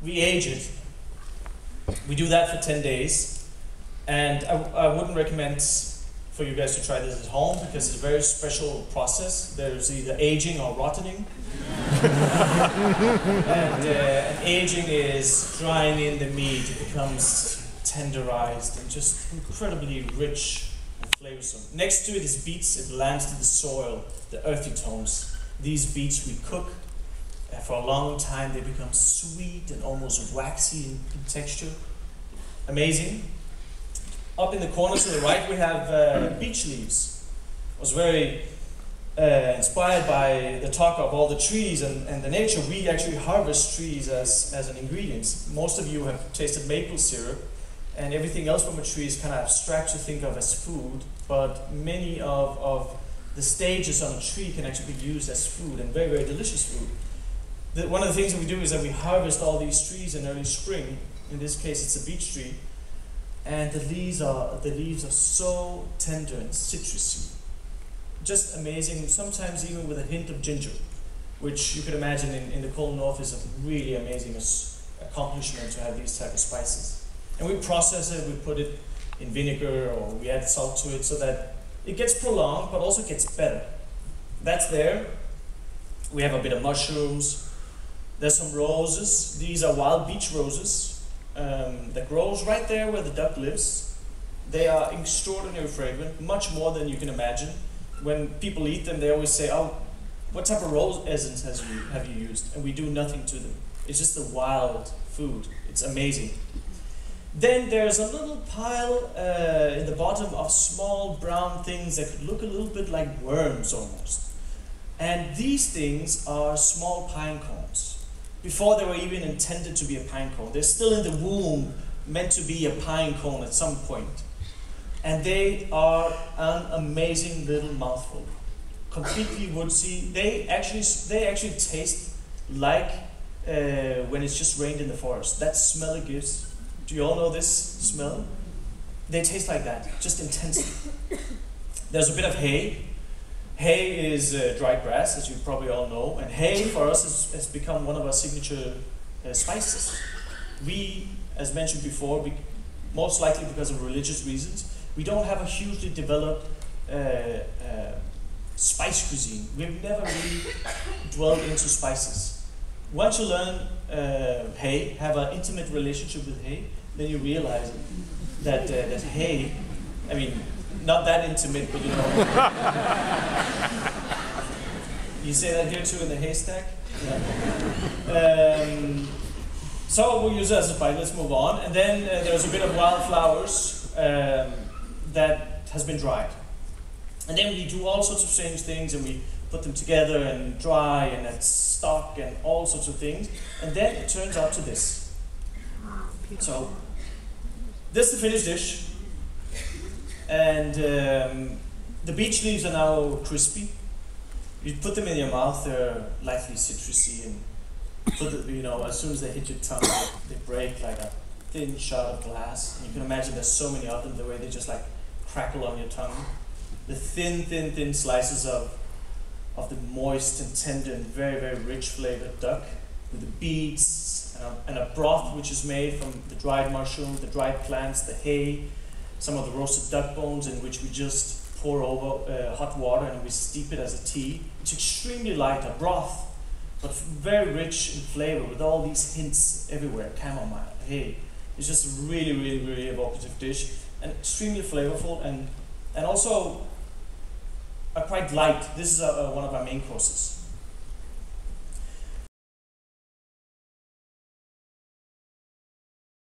we age it. We do that for 10 days. And I wouldn't recommend for you guys to try this at home because it's a very special process. There's either aging or rottening. And aging is drying in the meat. It becomes tenderized and just incredibly rich and flavorsome. Next to it is beets. It lands to the soil, the earthy tones. These beets we cook for a long time. They become sweet and almost waxy in texture. Amazing. Up in the corner to the right we have beech leaves. I was very inspired by the talk of all the trees and the nature. We actually harvest trees as an ingredient. Most of you have tasted maple syrup, and everything else from a tree is kind of abstract to think of as food, but many of the stages on a tree can actually be used as food, and very, very delicious food. One of the things that we do is that we harvest all these trees in early spring. In this case it's a beech tree, and the leaves are so tender and citrusy. Just amazing, sometimes even with a hint of ginger, which you could imagine in the cold north is a really amazing accomplishment to have these type of spices. And we process it, we put it in vinegar, or we add salt to it so that it gets prolonged but also gets better. That's there. We have a bit of mushrooms. There's some roses. These are wild beech roses that grows right there where the duck lives. They are extraordinarily fragrant, much more than you can imagine. When people eat them, they always say, "Oh, what type of rose essence have you used?" And we do nothing to them. It's just the wild food. It's amazing. Then there's a little pile in the bottom of small brown things that could look a little bit like worms almost. And these things are small pine cones. Before they were even intended to be a pine cone. They're still in the womb, meant to be a pine cone at some point. And they are an amazing little mouthful. Completely woodsy. They actually taste like when it's just rained in the forest. That smell it gives. Do you all know this smell? They taste like that, just intensely. There's a bit of hay. Hay is dried grass, as you probably all know, and hay for us has become one of our signature spices. We, as mentioned before, most likely because of religious reasons, we don't have a hugely developed spice cuisine. We've never really dwelled into spices. Once you learn hay, have an intimate relationship with hay, then you realize that hay, I mean, not that intimate, but you know. You say that here too in the haystack? Yeah. So we'll use it as a spice. Let's move on. And then there's a bit of wildflowers that has been dried. And then we do all sorts of strange things, and we put them together and dry and add stock and all sorts of things. And then it turns out to this. So this is the finished dish. And the beech leaves are now crispy. You put them in your mouth, they're lightly citrusy, and as soon as they hit your tongue, they break like a thin shard of glass. And you can imagine there's so many of them, the way they just like crackle on your tongue. The thin slices of the moist and tender and very, very rich flavored duck with the beets and a broth which is made from the dried mushroom, the dried plants, the hay, some of the roasted duck bones in which we just pour over hot water and we steep it as a tea. It's extremely light, a broth, but very rich in flavor with all these hints everywhere, chamomile, hay. It's just a really, really, really evocative dish and extremely flavorful and also quite light. This is one of our main courses.